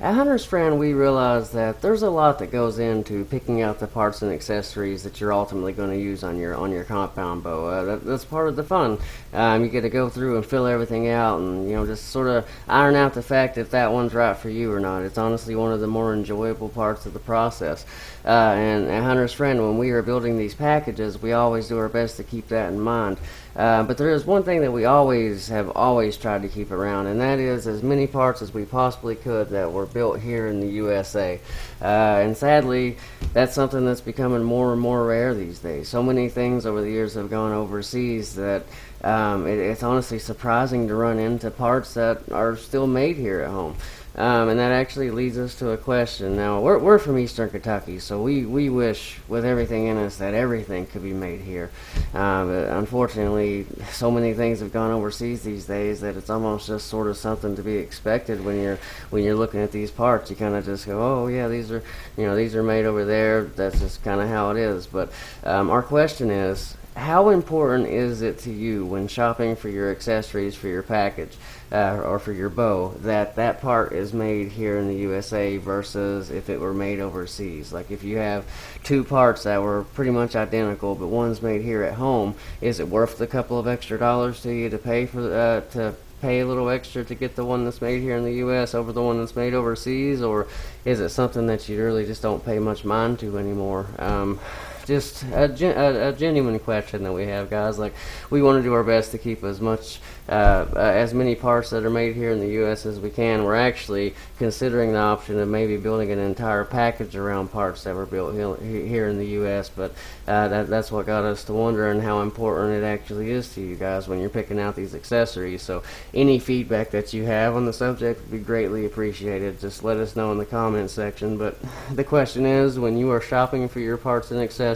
At Hunter's Friend, we realize that there's a lot that goes into picking out the parts and accessories that you're ultimately going to use on your compound bow. That's part of the fun. You get to go through and fill everything out, and just sort of iron out the fact if that one's right for you or not. It's honestly one of the more enjoyable parts of the process. And at Hunter's Friend, when we are building these packages, we always do our best to keep that in mind. But there is one thing that we always tried to keep around, and that is as many parts as we possibly could that were built here in the USA. And sadly, that's something that's becoming more and more rare these days. So many things over the years have gone overseas that it's honestly surprising to run into parts that are still made here at home. And that actually leads us to a question. Now, we're from Eastern Kentucky, so we wish with everything in us that everything could be made here. But unfortunately, so many things have gone overseas these days that it's almost just sort of something to be expected when you're looking at these parts. You kind of just go, oh yeah, these are made over there. That's just kind of how it is. But our question is, how important is it to you when shopping for your accessories for your package or for your bow that part is made here in the USA versus if it were made overseas? Like if you have two parts that were pretty much identical but one's made here at home, is it worth the couple of extra dollars to you to pay pay a little extra to get the one that's made here in the U.S. over the one that's made overseas, or is it something that you really just don't pay much mind to anymore? Just a genuine question that we have, guys. Like, we want to do our best to keep as many parts that are made here in the U.S. as we can. We're actually considering the option of maybe building an entire package around parts that were built here in the U.S. But that's what got us to wondering how important it actually is to you guys when you're picking out these accessories. So any feedback that you have on the subject would be greatly appreciated. Just let us know in the comments section. But the question is, when you are shopping for your parts and accessories,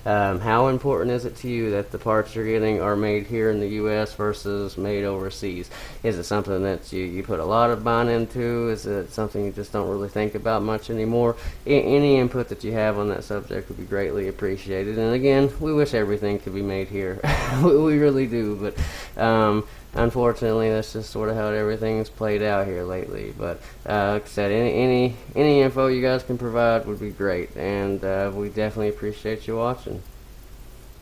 how important is it to you that the parts you're getting are made here in the U.S. versus made overseas? Is it something that you put a lot of mind into? Is it something you just don't really think about much anymore? Any input that you have on that subject would be greatly appreciated. And again, we wish everything could be made here. We really do, but unfortunately, that's just sort of how everything's played out here lately. But like I said, any info you guys can provide would be great, and we definitely appreciate you watching.